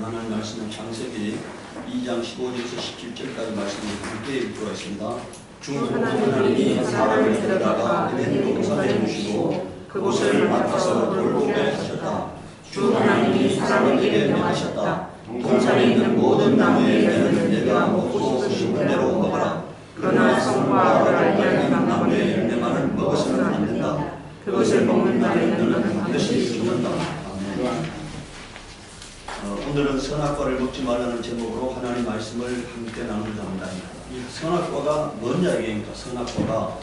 하나님 말씀은 창세기 2장 15절에서 17절까지 말씀을 함께 읽도록 하겠습니다. 주 하나님이 사람을 데려다가 에덴 동산에 두시고 그곳을 맡아서 돌보게 하셨다. 주 하나님이 사람에게 명하셨다. 동산에 있는 모든 나무의 열매는 내가 먹고 싶은 대로 먹어라. 그러나 성과 악을 알게 하는 나무의 열매만은 먹어서는 안 된다. 그것을 먹는 날에는 너는 반드시 죽는다. 아멘. 오늘은 선악과를 먹지 말라는 제목으로 하나님 말씀을 함께 나누고자 합니다. 이 선악과가 뭔 이야기입니까? 선악과가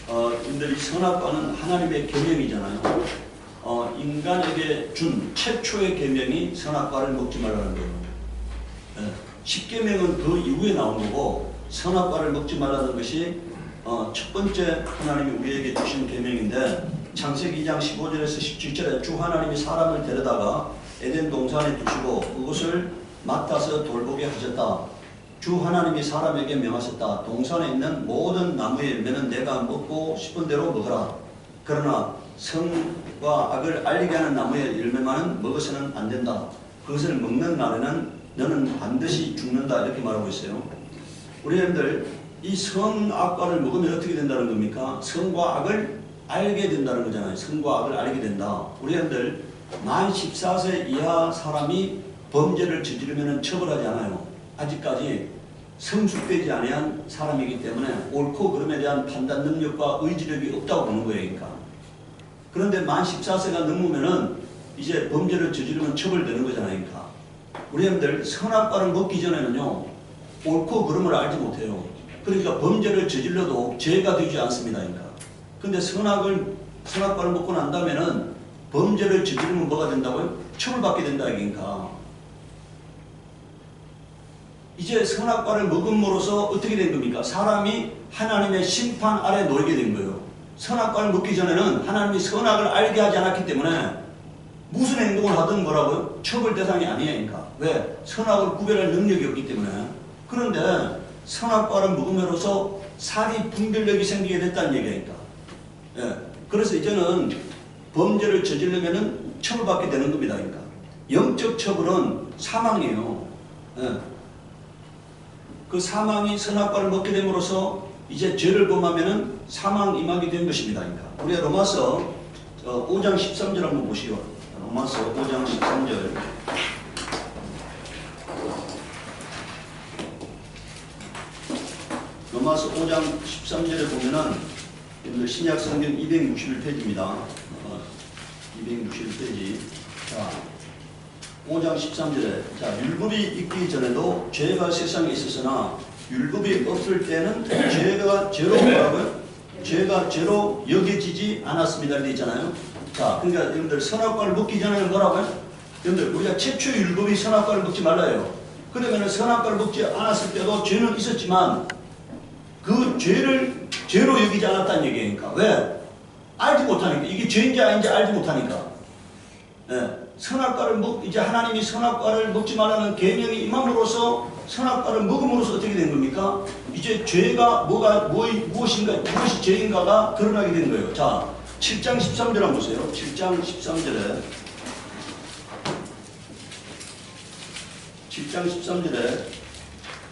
이 선악과는 하나님의 계명이잖아요. 인간에게 준 최초의 계명이 선악과를 먹지 말라는 거예요. 10계명은 그 이후에 나온 거고 선악과를 먹지 말라는 것이 첫 번째 하나님이 우리에게 주신 계명인데, 창세기 2장 15절에서 17절에 주 하나님이 사람을 데려다가 에덴 동산에 두시고 그것을 맡아서 돌보게 하셨다. 주 하나님이 사람에게 명하셨다. 동산에 있는 모든 나무의 열매는 내가 먹고 싶은 대로 먹어라. 그러나 선과 악을 알게 하는 나무의 열매만은 먹어서는 안 된다. 그것을 먹는 날에는 너는 반드시 죽는다. 이렇게 말하고 있어요. 우리 여러분들, 이 선악과를 먹으면 어떻게 된다는 겁니까? 선과 악을 알게 된다는 거잖아요. 선과 악을 알게 된다. 우리 여러분들, 만 14세 이하 사람이 범죄를 저지르면 처벌하지 않아요. 아직까지 성숙되지 아니한 사람이기 때문에 옳고 그름에 대한 판단 능력과 의지력이 없다고 보는 거예요. 그러니까. 그런데 만 14세가 넘으면은 이제 범죄를 저지르면 처벌되는 거잖아요. 그러니까. 우리 여러분들, 선악과를 먹기 전에는요, 옳고 그름을 알지 못해요. 그러니까 범죄를 저질러도 죄가 되지 않습니다. 그러니까. 근데 선악과를 먹고 난 다음에는 범죄를 저지르면 뭐가 된다고요? 처벌받게 된다. 그러니까. 이제 선악과를 먹음으로써 어떻게 된 겁니까? 사람이 하나님의 심판 아래 놓이게 된 거예요. 선악과를 먹기 전에는 하나님이 선악을 알게 하지 않았기 때문에 무슨 행동을 하든 뭐라고요? 처벌 대상이 아니에요. 그러니까. 왜? 선악을 구별할 능력이 없기 때문에. 그런데 선악과를 먹음으로써 사리 분별력이 생기게 됐다는 얘기니까. 예. 그래서 이제는 범죄를 저지르면은 처벌받게 되는 겁니다. 그러니까. 영적 처벌은 사망이에요. 예. 그 사망이 선악과를 먹게 됨으로써 이제 죄를 범하면은 사망 임하게 된 것입니다. 그러니까. 우리 로마서 5장 13절 한번 보시오. 로마서 5장 13절. 로마서 5장 13절에 보면은 신약 성경 261페이지입니다. 261페이지. 자, 5장 13절에 율법이 있기 전에도 죄가 세상에 있었으나 율법이 없을 때는 죄가 죄로 뭐라고요? 죄가 죄로 여겨지지 않았습니다. 이렇게 있잖아요. 자, 그러니까 여러분들 선악과를 먹기 전에는 뭐라고요? 여러분들 우리가 최초 율법이 선악과를 먹지 말라요. 그러면 선악과를 먹지 않았을 때도 죄는 있었지만 그 죄를 죄로 여기지 않았다는 얘기니까. 왜? 알지 못하니까. 이게 죄인지 아닌지 알지 못하니까. 예. 선악과를 이제 하나님이 선악과를 먹지 말라는 계명이 임함으로써 선악과를 먹음으로써 어떻게 된 겁니까? 이제 죄가 무엇이 죄인가가 드러나게 된 거예요. 자, 7장 13절 한번 보세요. 7장 13절에 7장 13절에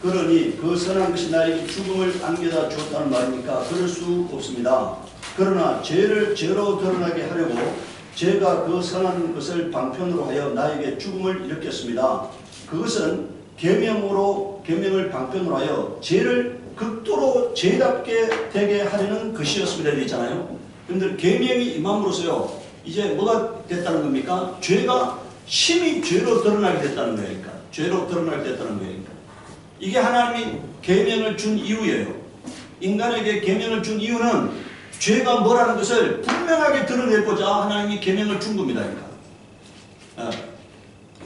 그러니 그 선한 것이 나에게 죽음을 안겨다 주었다는 말입니까? 그럴 수 없습니다. 그러나 죄를 죄로 드러나게 하려고 죄가 그 선한 것을 방편으로 하여 나에게 죽음을 일으켰습니다. 그것은 계명을 방편으로 하여 죄를 극도로 죄답게 되게 하려는 것이었습니다. 이랬잖아요. 여러분들, 계명이 임함으로써요, 이제 뭐가 됐다는 겁니까? 죄가 심히 죄로 드러나게 됐다는 거예요. 그러니까. 죄로 드러나게 됐다는 거예요. 그러니까. 이게 하나님이 계명을 준 이유예요. 인간에게 계명을 준 이유는 죄가 뭐라는 것을 분명하게 드러내고자 하나님이 계명을 준 겁니다. 그러니까.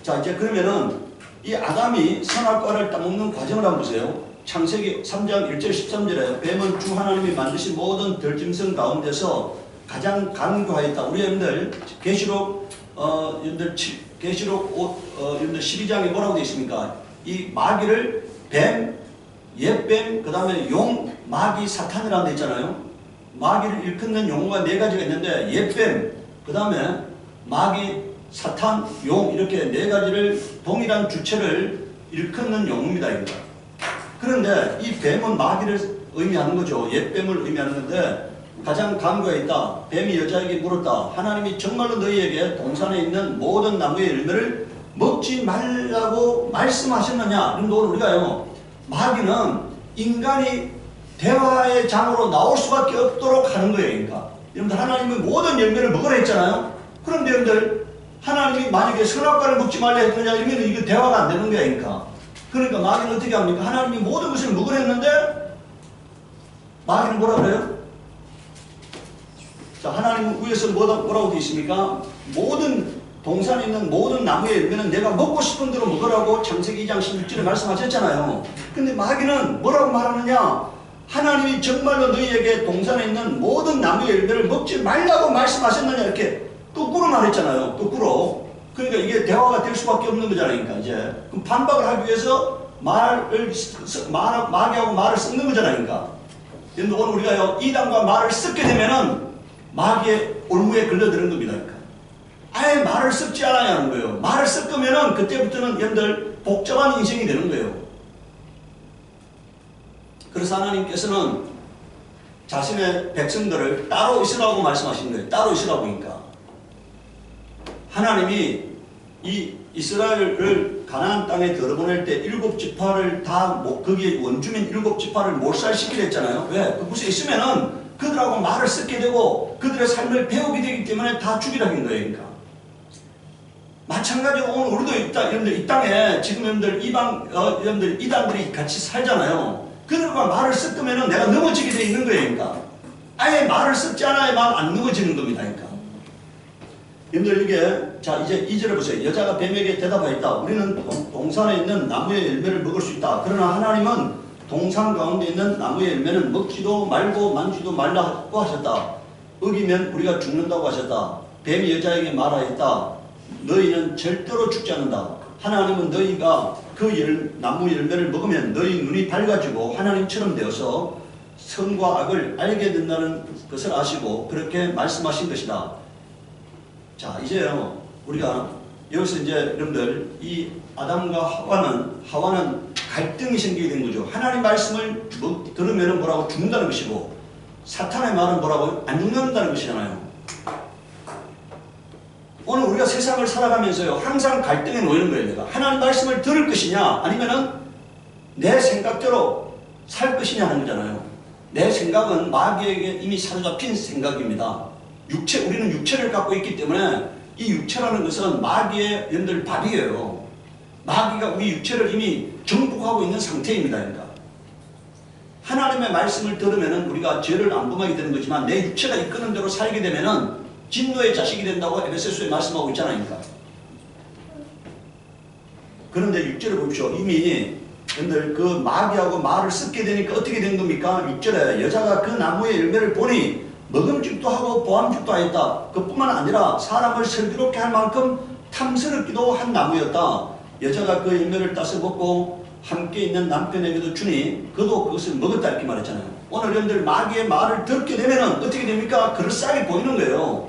자, 이제 그러면은 이 아담이 선악과를 따먹는 과정을 한번 보세요. 창세기 3장 1절 13절에 뱀은 주 하나님이 만드신 모든 들짐승 가운데서 가장 간교하였다. 우리 여러분들 계시록 여러분들 12장에 뭐라고 되어 있습니까? 이 마귀를 뱀, 옛뱀, 그 다음에 용, 마귀, 사탄이라고 되어 있잖아요. 마귀를 일컫는 용어가 4가지가 있는데 옛뱀, 그 다음에 마귀, 사탄, 용 이렇게 네 가지를 동일한 주체를 일컫는 용어입니다. 그런데 이 뱀은 마귀를 의미하는 거죠. 옛뱀을 의미하는 건데 가장 간과에 있다. 뱀이 여자에게 물었다. 하나님이 정말로 너희에게 동산에 있는 모든 나무의 열매를 먹지 말라고 말씀하셨느냐. 그런데 오늘 우리가요, 마귀는 인간이 대화의 장으로 나올 수밖에 없도록 하는 거예요. 그러니까 여러분들 하나님은 모든 열매를 먹으라 했잖아요. 그런데 여러분들 하나님이 만약에 선악과를 먹지 말라 했느냐 이러면 이거 대화가 안 되는 거야. 그러니까 마귀는 어떻게 합니까? 하나님이 모든 것을 먹으라 했는데 마귀는 뭐라 그래요? 자, 하나님은 위에서 뭐라고 되어 있습니까? 모든 동산에 있는 모든 나무의 열매는 내가 먹고 싶은 대로 먹으라고 창세기 2장 16절에 말씀하셨잖아요. 근데 마귀는 뭐라고 말하느냐? 하나님이 정말로 너희에게 동산에 있는 모든 나무의 열매를 먹지 말라고 말씀하셨느냐 이렇게 거꾸로 말했잖아요. 거꾸로. 그러니까 이게 대화가 될 수밖에 없는 거잖아요. 그러니까 이제 그럼 반박을 하기 위해서 마귀하고 말을 섞는 거잖아요. 그러니까 오늘 우리가 이단과 말을 섞게 되면은 마귀의 올무에 걸려드는 겁니다. 그러니까 아예 말을 섞지 않아야 하는 거예요. 말을 섞으면은 그때부터는 여러분들 복잡한 인생이 되는 거예요. 그래서 하나님께서는 자신의 백성들을 따로 있으라고 말씀하신 거예요. 따로 있으라고 하니까 하나님이 이 이스라엘을 가나안 땅에 들어보낼 때 7지파를 다 거기에 원주민 7지파를 몰살시키려 했잖아요. 왜? 그곳에 있으면은 그들하고 말을 섞게 되고 그들의 삶을 배우게 되기 때문에 다 죽이라는 거예요. 그러니까 마찬가지로 오늘 우리도 여러분들 이 땅에 지금 여러분들 여러분들 이단들이 같이 살잖아요. 그들과 말을 섞으면은 내가 넘어지게 돼 있는 거예요. 그러니까 아예 말을 섞지 않아야만 안 넘어지는 겁니다. 그러니까 여러분들 이게 자 이제 2절을 보세요. 여자가 뱀에게 대답하였다. 우리는 동산에 있는 나무의 열매를 먹을 수 있다. 그러나 하나님은 동산 가운데 있는 나무의 열매는 먹지도 말고 만지도 말라고 하셨다. 어기면 우리가 죽는다고 하셨다. 뱀이 여자에게 말하였다. 너희는 절대로 죽지 않는다. 하나님은 너희가 그 나무 열매를 먹으면 너희 눈이 밝아지고 하나님처럼 되어서 선과 악을 알게 된다는 것을 아시고 그렇게 말씀하신 것이다. 자, 이제요, 우리가 여기서 이제 여러분들 이 아담과 하와는 갈등이 생기게 된 거죠. 하나님 말씀을 들으면 뭐라고 죽는다는 것이고 사탄의 말은 뭐라고 안 죽는다는 것이잖아요. 오늘 우리가 세상을 살아가면서요, 항상 갈등에 놓이는 거예요. 내가 하나님 말씀을 들을 것이냐 아니면은 내 생각대로 살 것이냐 하는 거잖아요. 내 생각은 마귀에게 이미 사로잡힌 생각입니다. 우리는 육체를 갖고 있기 때문에 이 육체라는 것은 마귀의 여러분들 밥이에요. 마귀가 우리 육체를 이미 정복하고 있는 상태입니다. 그러니까 하나님의 말씀을 들으면 우리가 죄를 안 범하게 되는 거지만 내 육체가 이끄는 대로 살게 되면은 진노의 자식이 된다고 에베소서에 말씀하고 있잖아요. 그러니까. 그런데 6절을 보십시오. 이미 여러분들 그 마귀하고 말을 섞게 되니까 어떻게 된 겁니까? 6절에 여자가 그 나무의 열매를 보니 먹음직도 하고 보암직도 하였다. 그뿐만 아니라 사람을 슬기롭게 할 만큼 탐스럽기도 한 나무였다. 여자가 그 열매를 따서 먹고 함께 있는 남편에게도 주니 그도 그것을 먹었다 이렇게 말했잖아요. 오늘 여러분들 마귀의 말을 듣게 되면 어떻게 됩니까? 그럴싸하게 보이는 거예요.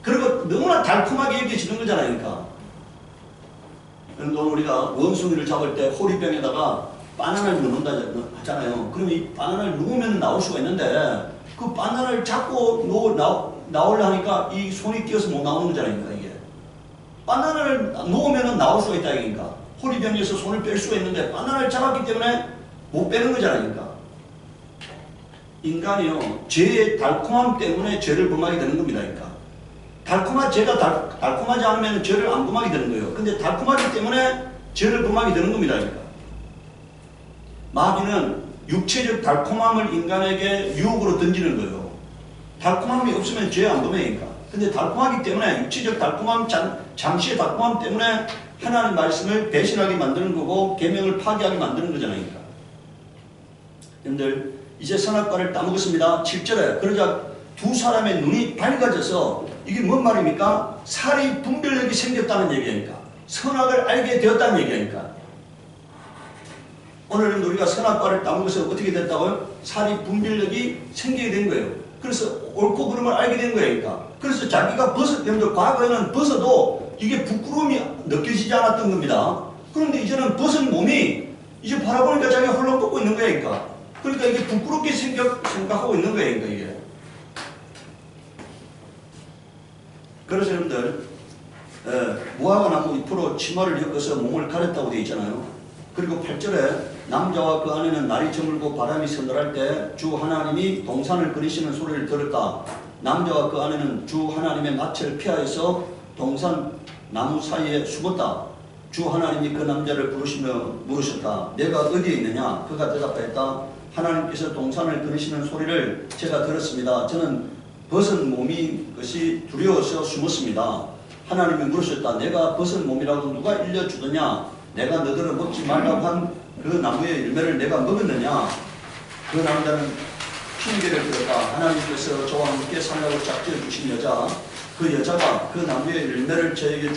그리고 너무나 달콤하게 여겨지는 거잖아요. 그러니까. 그런데 오늘 우리가 원숭이를 잡을 때 호리병에다가 바나나를 넣는다 하잖아요. 그럼 이 바나나를 누우면 나올 수가 있는데 그 바나나를 잡고 나오려 하니까 이 손이 끼어서 못 나오는 거잖아요. 그러니까 이게. 바나나를 놓으면 나올 수가 있다. 그러니까. 호리병에서 손을 뺄 수가 있는데 바나나를 잡았기 때문에 못 빼는 거잖아요. 그러니까. 인간이요, 죄의 달콤함 때문에 죄를 범하게 되는 겁니다. 그러니까. 죄가 달콤하지 않으면 죄를 안 범하게 되는 거예요. 근데 달콤하기 때문에 죄를 범하게 되는 겁니다. 그러니까. 마귀는 육체적 달콤함을 인간에게 유혹으로 던지는 거예요. 달콤함이 없으면 죄 안 범해니까. 근데 달콤하기 때문에 육체적 달콤함, 잠시의 달콤함 때문에 하나님 말씀을 배신하게 만드는 거고 계명을 파기하게 만드는 거잖아요. 그러니까. 여러분들 이제 선악과를 따먹었습니다. 7절에 그러자 두 사람의 눈이 밝아져서 이게 뭔 말입니까? 사리 분별력이 생겼다는 얘기니까. 선악을 알게 되었다는 얘기니까. 오늘은 우리가 선악과를 따먹어서 어떻게 됐다고요? 사리 분별력이 생기게 된 거예요. 그래서 옳고 그름을 알게 된 거예요. 그러니까. 그래서 자기가 여러분들 과거에는 벗어도 이게 부끄러움이 느껴지지 않았던 겁니다. 그런데 이제는 벗은 몸이 이제 바라보니까 자기가 홀로 뻗고 있는 거니까. 그러니까 이게 부끄럽게 생각하고 있는 거예요, 이게. 그래서 여러분들, 무화과 나무 잎으로 치마를 엮어서 몸을 가렸다고 되어 있잖아요. 그리고 8절에 남자와 그 아내는 날이 저물고 바람이 서늘할 때 주 하나님이 동산을 그리시는 소리를 들었다. 남자와 그 아내는 주 하나님의 낯을 피하여서 동산 나무 사이에 숨었다. 주 하나님이 그 남자를 부르시며 물으셨다. 내가 어디에 있느냐? 그가 대답하였다. 하나님께서 동산을 그리시는 소리를 제가 들었습니다. 저는 벗은 몸이 것이 두려워서 숨었습니다. 하나님이 물으셨다. 내가 벗은 몸이라고 누가 일려주더냐? 내가 너들을 먹지 말라고 한 그 나무의 열매를 내가 먹었느냐? 그 남자는 핑계를 들었다. 하나님께서 저와 함께 살라고 짝지어 주신 여자, 그 여자가 그 나무의 열매를 저에게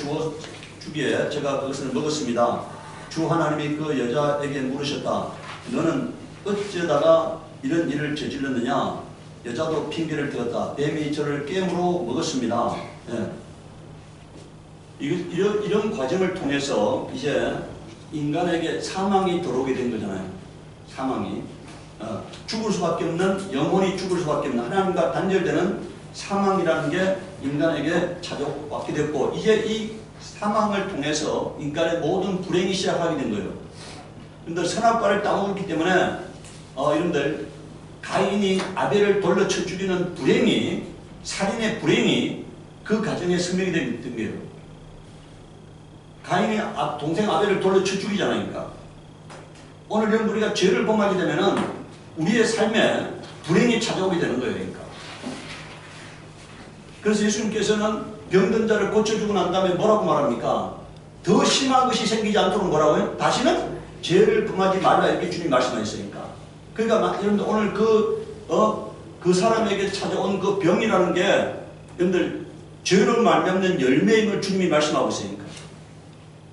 주기에 제가 그것을 먹었습니다. 주 하나님이 그 여자에게 물으셨다. 너는 어쩌다가 이런 일을 저질렀느냐? 여자도 핑계를 들었다. 뱀이 저를 깨물어 먹었습니다. 이런 과정을 통해서 이제 인간에게 사망이 들어오게 된 거잖아요. 사망이. 죽을 수밖에 없는, 영혼이 죽을 수밖에 없는 하나님과 단절되는 사망이라는 게 인간에게 찾아왔게 됐고, 이제 이 사망을 통해서 인간의 모든 불행이 시작하게 된 거예요. 여러분들 선악과를 따먹었기 때문에 여러분들 가인이 아벨을 돌려쳐 죽이는 불행이, 살인의 불행이 그 가정에 성명이 된 거예요. 가인이 동생 아벨을 돌려쳐 죽이잖아요. 그러니까. 오늘 우리가 죄를 범하게 되면은 우리의 삶에 불행이 찾아오게 되는 거예요. 그러니까. 그래서 예수님께서는 병든 자를 고쳐주고 난 다음에 뭐라고 말합니까? 더 심한 것이 생기지 않도록 뭐라고요? 다시는 죄를 범하지 말라 이렇게 주님 말씀하셨으니까. 그러니까 여러분들 오늘 그 사람에게 찾아온 그 병이라는 게 여러분들 죄를 말미암는 열매임을 주님이 말씀하고 있으니까.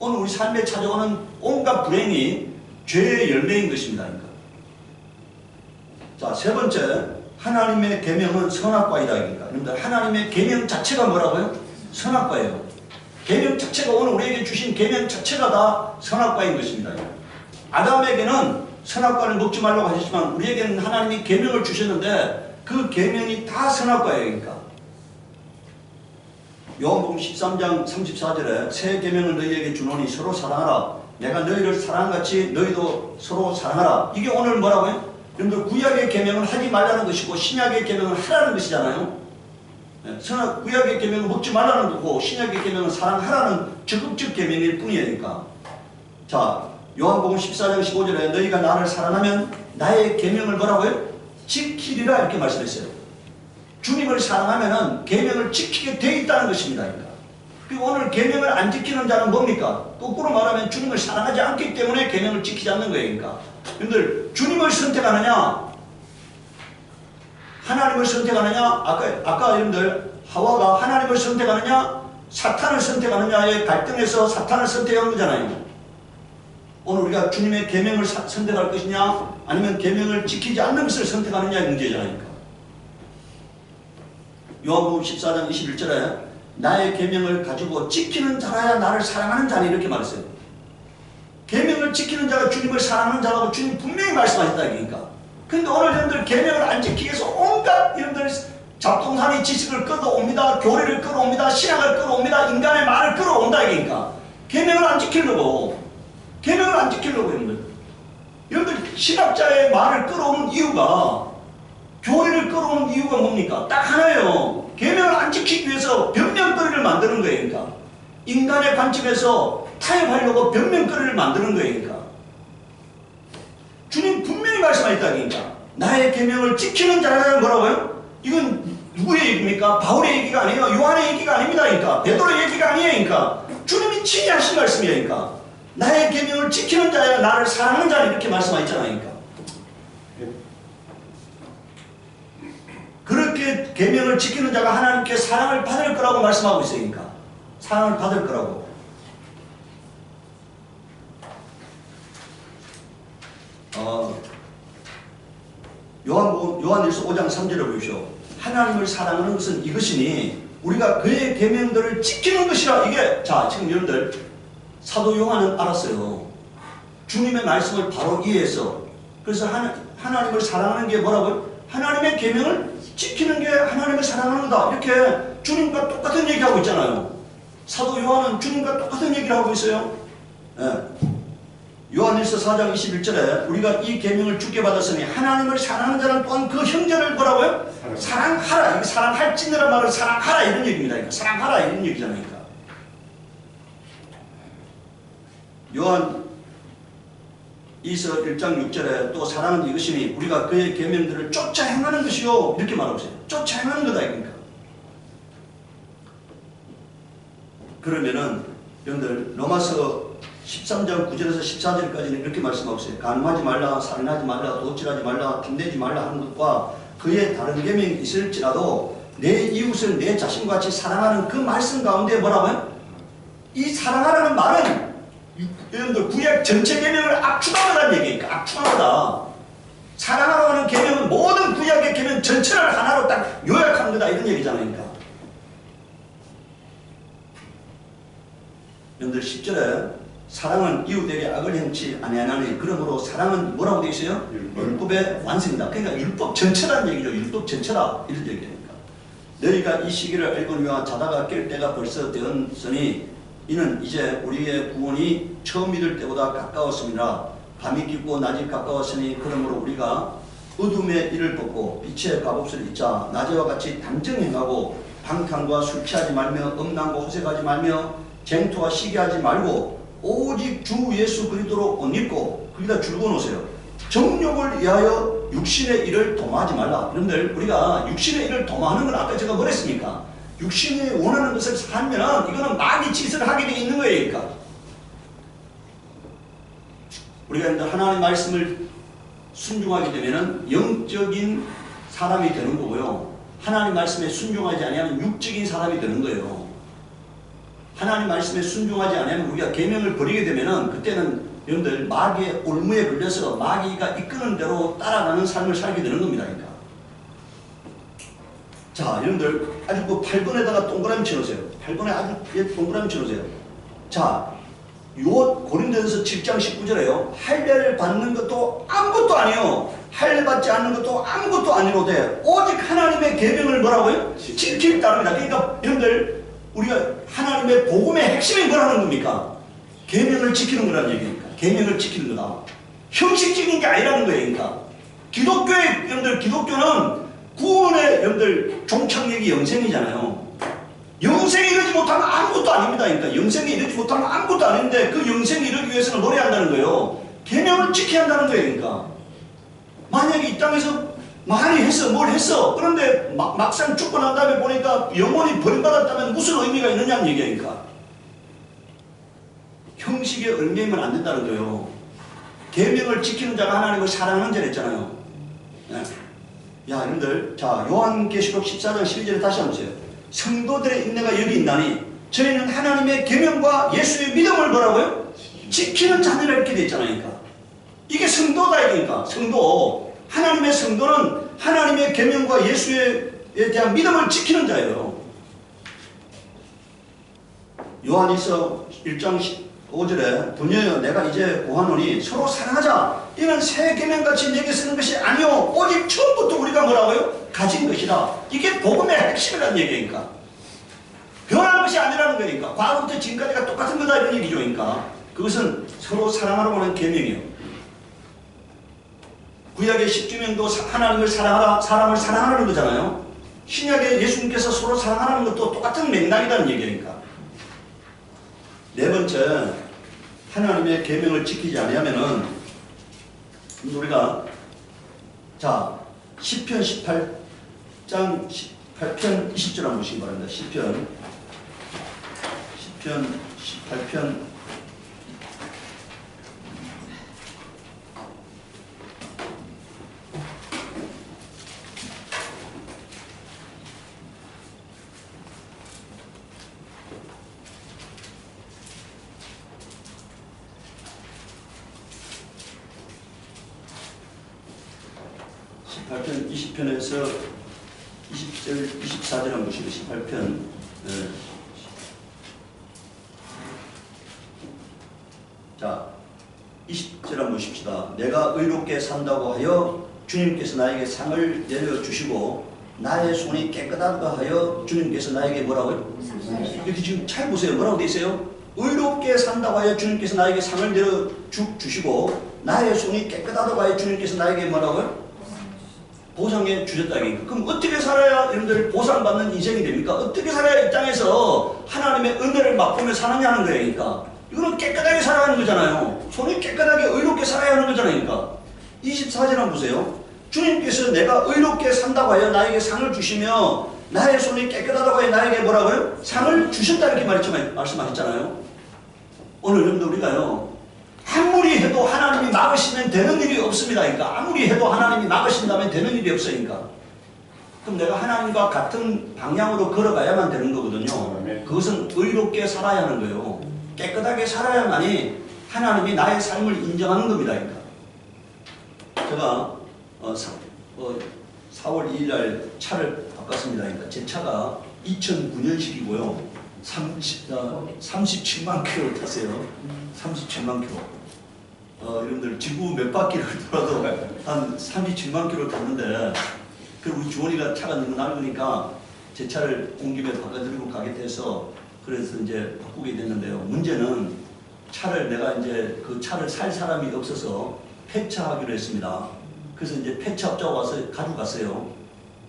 오늘 우리 삶에 찾아오는 온갖 불행이 죄의 열매인 것입니다. 그러니까. 자, 세 번째, 하나님의 계명은 선악과이다. 그러니까. 여러분들 하나님의 계명 자체가 뭐라고요? 선악과예요. 계명 자체가 오늘 우리에게 주신 계명 자체가 다 선악과인 것입니다. 아담에게는 선악과를 먹지 말라고 하셨지만 우리에게는 하나님이 계명을 주셨는데 그 계명이 다 선악과예요. 그러니까. 요한복음 13장 34절에 새 계명을 너희에게 주노니 서로 사랑하라. 내가 너희를 사랑같이 너희도 서로 사랑하라. 이게 오늘 뭐라고요? 여러분들 구약의 계명은 하지 말라는 것이고 신약의 계명은 하라는 것이잖아요. 구약의 계명은 먹지 말라는 거고 신약의 계명은 사랑하라는 적극적 계명일 뿐이니까. 자, 요한복음 14장 15절에 너희가 나를 사랑하면 나의 계명을 뭐라고요? 지키리라 이렇게 말씀했어요. 주님을 사랑하면은 계명을 지키게 돼 있다는 것입니다. 그러니까. 그리고 오늘 계명을 안 지키는 자는 뭡니까? 거꾸로 말하면 주님을 사랑하지 않기 때문에 계명을 지키지 않는 거예요. 그러니까. 여러분들 주님을 선택하느냐 하나님을 선택하느냐 아까 여러분들 하와가 하나님을 선택하느냐 사탄을 선택하느냐의 갈등에서 사탄을 선택한 거잖아요. 오늘 우리가 주님의 계명을 선택할 것이냐 아니면 계명을 지키지 않는 것을 선택하느냐의 문제잖아요. 요한복음 14장 21절에 나의 계명을 가지고 지키는 자라야 나를 사랑하는 자니 이렇게 말했어요. 계명을 지키는 자가 주님을 사랑하는 자라고 주님 분명히 말씀하셨다. 그러니까. 근데 오늘 여러분들 계명을 안 지키기 위해서 온갖 여러분들 잡동사니 지식을 끌어옵니다. 교리를 끌어옵니다. 신학을 끌어옵니다. 인간의 말을 끌어온다. 그러니까. 계명을 안 지키려고. 계명을 안 지키려고 여러분들. 여러분들 신학자의 말을 끌어오는 이유가 교리를 끌어오는 이유가 뭡니까? 딱 하나예요. 계명을 안 지키기 위해서 변명거리를 만드는 거예요. 그러니까. 인간의 관점에서 타협하려고 변명거리를 만드는 거예요. 그러니까. 주님 분명히 말씀하셨다. 그러니까. 나의 계명을 지키는 자라는 뭐라고요? 이건 누구의 얘기입니까? 바울의 얘기가 아니에요. 요한의 얘기가 아닙니다. 그러니까. 베드로의 얘기가 아니에요. 그러니까. 주님이 친히 하신 말씀이에요. 그러니까. 나의 계명을 지키는 자야 나를 사랑하는 자는 이렇게 말씀하셨잖아요. 그러니까. 그렇게 계명을 지키는 자가 하나님께 사랑을 받을 거라고 말씀하고 있으니까. 사랑을 받을 거라고. 요한일서 5장 3절을 보십시오. 하나님을 사랑하는 것은 이것이니 우리가 그의 계명들을 지키는 것이라. 이게 자 지금 여러분들 사도 요한은 알았어요. 주님의 말씀을 바로 이해했어. 그래서 하나님을 사랑하는 게 뭐라고요? 하나님의 계명을 지키는 게 하나님을 사랑하는 거다. 이렇게 주님과 똑같은 얘기하고 있잖아요. 사도 요한은 주님과 똑같은 얘기를 하고 있어요. 요한일서 4장 21절에 우리가 이 계명을 주께 받았으니 하나님을 사랑하는 자는 또한 그 형제를 뭐라고요? 사랑하라. 이게 사랑할지니라 말을 사랑하라 이런 얘기입니다. 그러니까 사랑하라 이런 얘기잖아요. 그러니까. 요한 이서 1장 6절에 또 사랑은 이것이니 우리가 그의 계명들을 쫓아 행하는 것이요. 이렇게 말하고 있어요. 쫓아 행하는 거다. 그러니까. 그러면은 여러분들 로마서 13장 9절에서 14절까지는 이렇게 말씀하고 있어요. 간음하지 말라, 살인하지 말라, 도둑질하지 말라, 탐내지 말라 하는 것과 그의 다른 계명이 있을지라도 내 이웃을 내 자신과 같이 사랑하는 그 말씀 가운데 뭐라고요? 이 사랑하라는 말은 여러분들 구약 전체 계명을 압축하다는 얘기니까 압축하다. 사랑하라고 하는 계명은 모든 구약의 계명 전체를 하나로 딱 요약한 거다 이런 얘기잖아요. 그러니까. 여러분들 10절에 사랑은 이웃에게 악을 행치 아니하나니 그러므로 사랑은 뭐라고 되어 있어요? 율법의 완성이다. 그러니까 율법 전체라는 얘기죠. 율법 전체다 이런 얘기니까. 너희가 이 시기를 알거니와 자다가 깰 때가 벌써 되었으니 이는 이제 우리의 구원이 처음 믿을 때보다 가까웠습니다. 밤이 깊고 낮이 가까웠으니 그러므로 우리가 어둠의 일을 벗고 빛의 값없을 잊자 낮에와 같이 단정행하고 방탕과 술 취하지 말며 음란과 호색하지 말며 쟁토와 시기하지 말고 오직 주 예수 그리스도로 옷 입고 거기다 줄거 놓으세요. 정욕을 위하여 육신의 일을 도모하지 말라. 여러분들 우리가 육신의 일을 도모하는 건 아까 제가 뭐랬습니까? 육신이 원하는 것을 살면 이거는 마귀 짓을 하게 돼 있는 거예요. 그러니까. 우리가 하나님의 말씀을 순종하게 되면 영적인 사람이 되는 거고요. 하나님 말씀에 순종하지 아니하면 육적인 사람이 되는 거예요. 하나님 말씀에 순종하지 않으면 우리가 계명을 버리게 되면은 그때는 여러분들 마귀의 올무에 걸려서 마귀가 이끄는 대로 따라가는 삶을 살게 되는 겁니다. 그러니까. 자, 여러분들 아주 그 8번에다가 동그라미 쳐놓으세요. 8번에 아주 동그라미 쳐놓으세요. 자, 요 고린도전서 7장 19절에요. 할례를 받는 것도 아무것도 아니에요. 할례 받지 않는 것도 아무것도 아니로되 오직 하나님의 계명을 뭐라고요? 지킬 따릅니다. 그러니까 여러분들 우리가 하나님의 복음의 핵심이 뭐라는 겁니까? 계명을 지키는 거라는 얘기니까. 계명을 지키는 거다. 형식적인 게 아니라는 거예요. 그러니까. 기독교의 여러분들 기독교는 구원의 여러분들 종착역이 영생이잖아요. 영생에 이르지 못하면 아무것도 아닙니다. 그러니까 영생에 이르지 못하면 아무것도 아닌데 그 영생에 이르기 위해서는 뭘 해야 한다는 거예요? 계명을 지켜야 한다는 거예요. 그러니까. 만약에 이 땅에서 많이 했어, 뭘 했어. 그런데 막상 죽고 난 다음에 보니까 영혼이 버림받았다면 무슨 의미가 있느냐는 얘기니까. 형식에 얽매이면 안 된다는 거예요. 계명을 지키는 자가 하나님을 사랑하는 자라 했잖아요. 네. 야, 여러분들, 자, 요한계시록 14장 12절에 다시 한번 보세요. 성도들의 인내가 여기 있나니 저희는 하나님의 계명과 예수의 믿음을 뭐라고요? 지키는 자녀라 이렇게 돼 있잖아요. 그러니까. 이게 성도다 이거니까. 성도. 하나님의 성도는 하나님의 계명과 예수에 대한 믿음을 지키는 자예요. 요한일서 1장 5절에 부녀여 내가 이제 고하노니 서로 사랑하자. 이는 새 계명같이 내게 쓰는 것이 아니요 오직 처음부터 우리가 뭐라고요? 가진 것이라. 이게 복음의 핵심이라는 얘기니까. 변한 것이 아니라는 거니까. 과거부터 지금까지가 똑같은 거다 이런 얘기죠. 그러니까. 그것은 서로 사랑하라고 하는 계명이에요. 구약의 10주명도 하나님을 사랑하라, 사람을 사랑하라는 거잖아요. 신약의 예수님께서 서로 사랑하라는 것도 똑같은 맥락이라는 얘기니까. 네 번째, 하나님의 계명을 지키지 않으면은 우리가 자 시편 18장 18편 20절 한번 보시기 바랍니다. 시편 18편 18편 20편에서 20절, 24절 한번 보시고 18편. 자, 20절 한번 보십시다. 내가 의롭게 산다고 하여 주님께서 나에게 상을 내려주시고 나의 손이 깨끗하다고 하여 주님께서 나에게 뭐라고요? 이렇게 지금 잘 보세요. 뭐라고 돼 있어요? 의롭게 산다고 하여 주님께서 나에게 상을 내려주시고 나의 손이 깨끗하다고 하여 주님께서 나에게 뭐라고요? 보상해 주셨다. 그럼 어떻게 살아야 여러분들 보상받는 인생이 됩니까? 어떻게 살아야 이 땅에서 하나님의 은혜를 맛보며 사느냐는 거예요. 그러니까 이거는 깨끗하게 살아야 하는 거잖아요. 손이 깨끗하게 의롭게 살아야 하는 거잖아요. 그러니까 24절 한번 보세요. 주님께서 내가 의롭게 산다고 하여 나에게 상을 주시며 나의 손이 깨끗하다고 하여 나에게 뭐라고요? 상을 주셨다 이렇게 말씀하셨잖아요. 오늘 여러분들 우리가요 아무리 해도 하나님이 막으시면 되는 일이 없습니다. 그러니까 아무리 해도 하나님이 막으신다면 되는 일이 없으니까. 그럼 내가 하나님과 같은 방향으로 걸어가야만 되는 거거든요. 그것은 의롭게 살아야 하는 거예요. 깨끗하게 살아야만이 하나님이 나의 삶을 인정하는 겁니다. 그러니까 제가 4월 2일 날 차를 바꿨습니다. 그러니까 제 차가 2009년식이고요. 37만 킬로를 탔어요. 37만 킬로. 여러분들 지구 몇 바퀴를 돌아도 한 37만 킬로를 탔는데 그리고 우리 주원이가 차가 너무 낡으니까 제 차를 온 김에 바꿔드리고 가겠다 그래서 이제 바꾸게 됐는데요. 문제는 차를 내가 이제 그 차를 살 사람이 없어서 폐차하기로 했습니다. 그래서 이제 폐차업자가 와서 가지고 갔어요.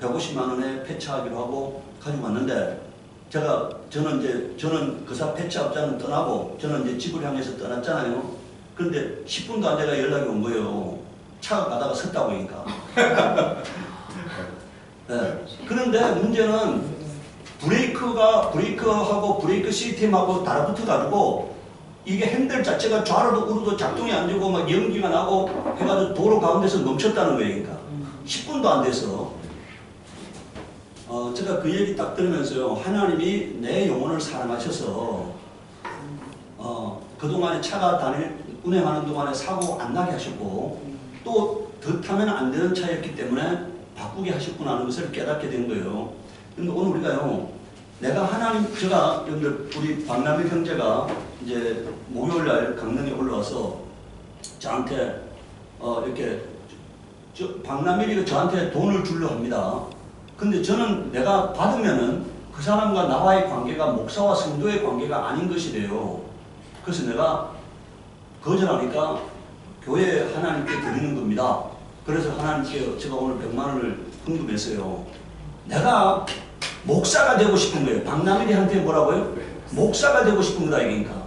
150만 원에 폐차하기로 하고 가지고 왔는데 저는 그사 폐차업자는 떠나고 저는 이제 집을 향해서 떠났잖아요. 그런데 10분도 안 돼가 연락이 온 거예요. 차가 가다가 섰다고 하니까. 네. 그런데 문제는 브레이크하고 브레이크 시스템하고 달라붙어가지고 이게 핸들 자체가 좌로도 우로도 작동이 안 되고 막 연기가 나고 해가지고 도로 가운데서 멈췄다는 거예요. 그러니까 10분도 안 돼서 제가 그 얘기 딱 들으면서요 하나님이 내 영혼을 사랑하셔서 그동안에 차가 운행하는 동안에 사고 안 나게 하셨고 또 더 타면 안 되는 차였기 때문에 바꾸게 하셨구나 하는 것을 깨닫게 된 거예요. 근데 오늘 우리가요 제가 여러분들 우리 박남일 형제가 이제 목요일날 강릉에 올라와서 저한테 이렇게 박남일이가 저한테 돈을 주려 합니다. 근데 저는 내가 받으면은 그 사람과 나와의 관계가 목사와 성도의 관계가 아닌 것이래요. 그래서 내가 거절하니까 교회 하나님께 드리는 겁니다. 그래서 하나님께 제가 오늘 100만 원을 헌금했어요. 내가 목사가 되고 싶은 거예요. 박남일이한테 뭐라고요? 목사가 되고 싶은 거다 이게니까.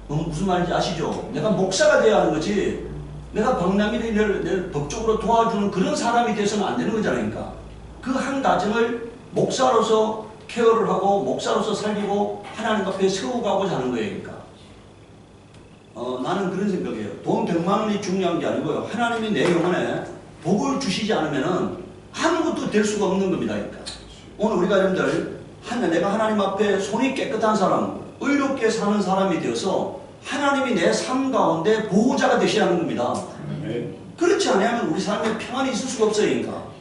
무슨 말인지 아시죠? 내가 목사가 돼야 하는 거지. 내가 박남일이를 법적으로 도와주는 그런 사람이 돼서는 안 되는 거잖아요. 그러니까. 그 한 가정을 목사로서 케어를 하고 목사로서 살리고 하나님 앞에 세워가고자 하는 거예요. 그러니까. 나는 그런 생각이에요. 돈 100만 원이 중요한 게 아니고요. 하나님이 내 영혼에 복을 주시지 않으면은 아무것도 될 수가 없는 겁니다. 그러니까. 오늘 우리가 여러분들 내가 하나님 앞에 손이 깨끗한 사람, 의롭게 사는 사람이 되어서 하나님이 내 삶 가운데 보호자가 되셔야 하는 겁니다. 그렇지 않으면 우리 삶에 평안이 있을 수가 없어요. 그러니까.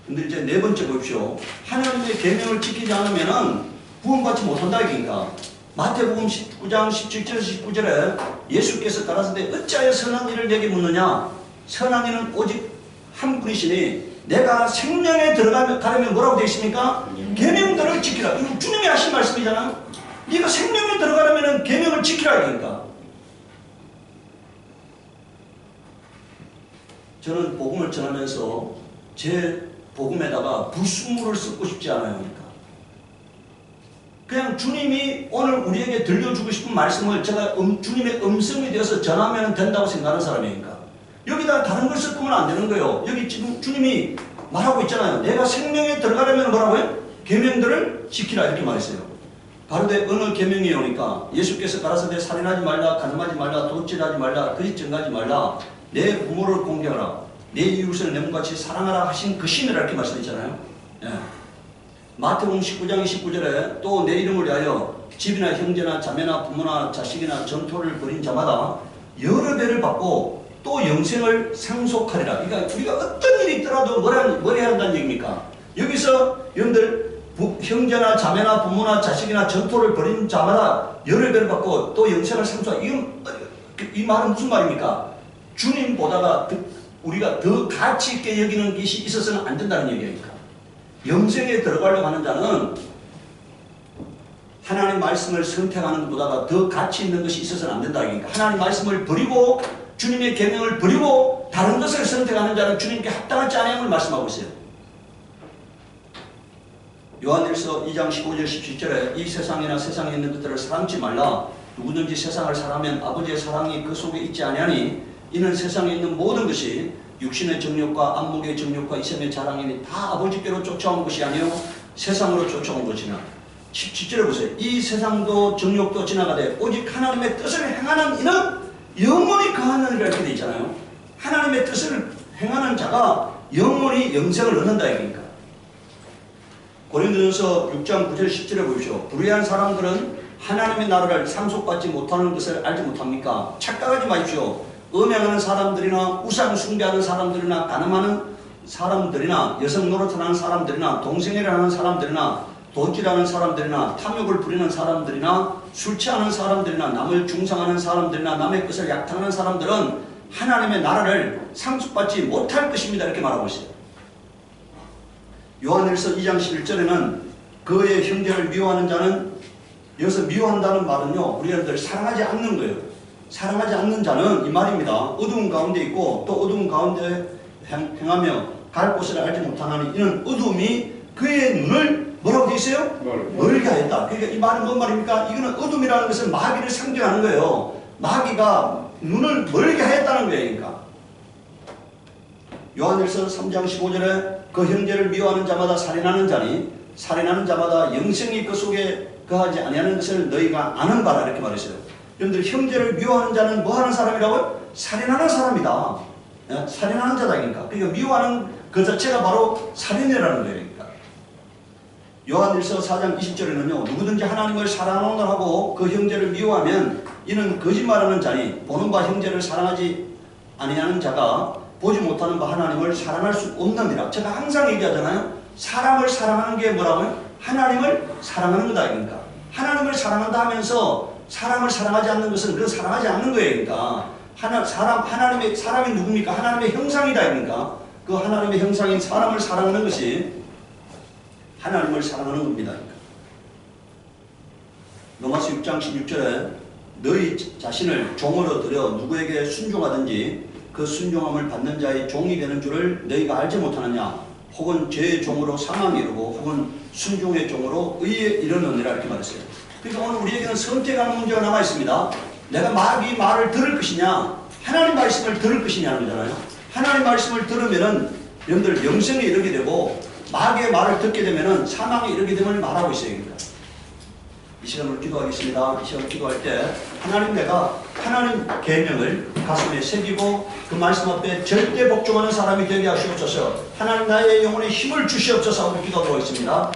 근데 이제 네 번째 보십시오. 하나님의 계명을 지키지 않으면은 구원받지 못한다 이니까. 마태복음 19장 17절 19절에 예수께서 가라사대 어찌하여 선한 일을 내게 묻느냐? 선한 일은 오직 한 분이시니 내가 생명에 들어가려면 뭐라고 되어 있습니까? 계명들을 지키라. 이거 주님이 하신 말씀이잖아. 네가 생명에 들어가려면 계명을 지키라 이니까. 저는 복음을 전하면서 제 복음에다가 불순물을 섞고 싶지 않아요. 그러니까. 그냥 주님이 오늘 우리에게 들려주고 싶은 말씀을 제가 주님의 음성이 되어서 전하면 된다고 생각하는 사람이니까. 여기다 다른 걸 섞으면 안 되는 거예요. 여기 지금 주님이 말하고 있잖아요. 내가 생명에 들어가려면 뭐라고요? 계명들을 지키라 이렇게 말했어요. 바로되 어느 계명이 오니까 예수께서 가라사대 살인하지 말라, 간음하지 말라, 도둑질하지 말라, 거짓 증거하지 말라, 내 부모를 공경하라, 내 이웃을 내 몸같이 사랑하라 하신 그 신이라 이렇게 말씀했잖아요. 예. 마태복음 19장 29절에 또 내 이름을 위하여 집이나 형제나 자매나 부모나 자식이나 전토를 벌인 자마다 여러 배를 받고 또 영생을 상속하리라. 그러니까 우리가 어떤 일이 있더라도 뭘 해야 한다는 얘기입니까? 여기서 여러분들 형제나 자매나 부모나 자식이나 전토를 벌인 자마다 열을 배를 받고 또 영생을 상속하리라. 이 말은 무슨 말입니까? 주님보다가 우리가 더 가치 있게 여기는 것이 있어서는 안 된다는 얘기입니까? 영생에 들어가려고 하는 자는 하나님 말씀을 선택하는 것보다가 더 가치 있는 것이 있어서는 안 된다는 얘기입니까? 하나님 말씀을 버리고 주님의 계명을 버리고 다른 것을 선택하는 자는 주님께 합당하지 않음을 말씀하고 있어요. 요한일서 2장 15절 17절에 이 세상이나 세상에 있는 것들을 사랑지 말라. 누구든지 세상을 사랑하면 아버지의 사랑이 그 속에 있지 아니하니 이는 세상에 있는 모든 것이 육신의 정욕과 안목의 정욕과 이sem의 자랑이니 다 아버지께로 쫓아온 것이 아니요 세상으로 쫓아온 것이나. 17절에 보세요. 이 세상도 정욕도 지나가되 오직 하나님의 뜻을 행하는 이는 영원히 거하느니라 이렇게 되어 있잖아요. 하나님의 뜻을 행하는 자가 영원히 영생을 얻는다 이거니까. 고린도전서 6장 9절 10절에 보십시오. 불의한 사람들은 하나님의 나라를 상속받지 못하는 것을 알지 못합니까? 착각하지 마십시오. 음행하는 사람들이나 우상 숭배하는 사람들이나 가늠하는 사람들이나 여성 노릇하는 사람들이나 동성애를 하는 사람들이나 도질하는 사람들이나 탐욕을 부리는 사람들이나 술 취하는 사람들이나 남을 중상하는 사람들이나 남의 것을 약탈하는 사람들은 하나님의 나라를 상속받지 못할 것입니다. 이렇게 말하고 있어요. 요한일서 2장 11절에는 그의 형제를 미워하는 자는, 여기서 미워한다는 말은요, 우리들 사랑하지 않는 거예요. 사랑하지 않는 자는 이 말입니다. 어두운 가운데 있고 또 어두운 가운데 행하며 갈 곳을 알지 못하나니 이는 어둠이 그의 눈을 뭐라고 되어 있어요? 멀게 하였다. 그러니까 이 말은 뭔 말입니까? 이거는 어둠이라는 것은 마귀를 상징하는 거예요. 마귀가 눈을 멀게 하였다는 거예요. 그러니까 요한일서 3장 15절에 그 형제를 미워하는 자마다 살인하는 자니 살인하는 자마다 영생이 그 속에 거하지 아니하는 것을 너희가 아는 바라 이렇게 말했어요. 여러분들 형제를 미워하는 자는 뭐 하는 사람이라고요? 살인하는 사람이다. 살인하는 자다. 그러니까 미워하는 그 자체가 바로 살인이라는 거예요. 그러니까. 요한일서 4장 20절에는요. 누구든지 하나님을 사랑하노라 하고 그 형제를 미워하면 이는 거짓말하는 자니 보는 바 형제를 사랑하지 아니하는 자가 보지 못하는 바 하나님을 사랑할 수 없느니라. 제가 항상 얘기하잖아요. 사람을 사랑하는 게 뭐라고요? 하나님을 사랑하는 거다. 그러니까 하나님을 사랑한다 하면서 사람을 사랑하지 않는 것은 그건 사랑하지 않는 거예요. 그러니까 사람이 누굽니까? 하나님의 형상이다. 그러니까 그 하나님의 형상인 사람을 사랑하는 것이 하나님을 사랑하는 겁니다. 그러니까. 로마서 6장 16절에 너희 자신을 종으로 들여 누구에게 순종하든지 그 순종함을 받는 자의 종이 되는 줄을 너희가 알지 못하느냐? 혹은 죄의 종으로 사망에 이르고 혹은 순종의 종으로 의에 이르느니라 이렇게 말했어요. 그러니까 오늘 우리에게는 선택하는 문제가 남아 있습니다. 내가 마귀 말을 들을 것이냐, 하나님 말씀을 들을 것이냐는 거잖아요. 하나님 말씀을 들으면은 여러분들 영생에 이르게 되고 마귀의 말을 듣게 되면은 사망에 이르게 됨을 말하고 있어요. 그러니까. 이 시간으로 기도하겠습니다. 이 시간 기도할 때 하나님 내가 하나님 계명을 가슴에 새기고 그 말씀 앞에 절대 복종하는 사람이 되게 하시옵소서. 하나님 나의 영혼에 힘을 주시옵소서 하고 기도하고 있습니다.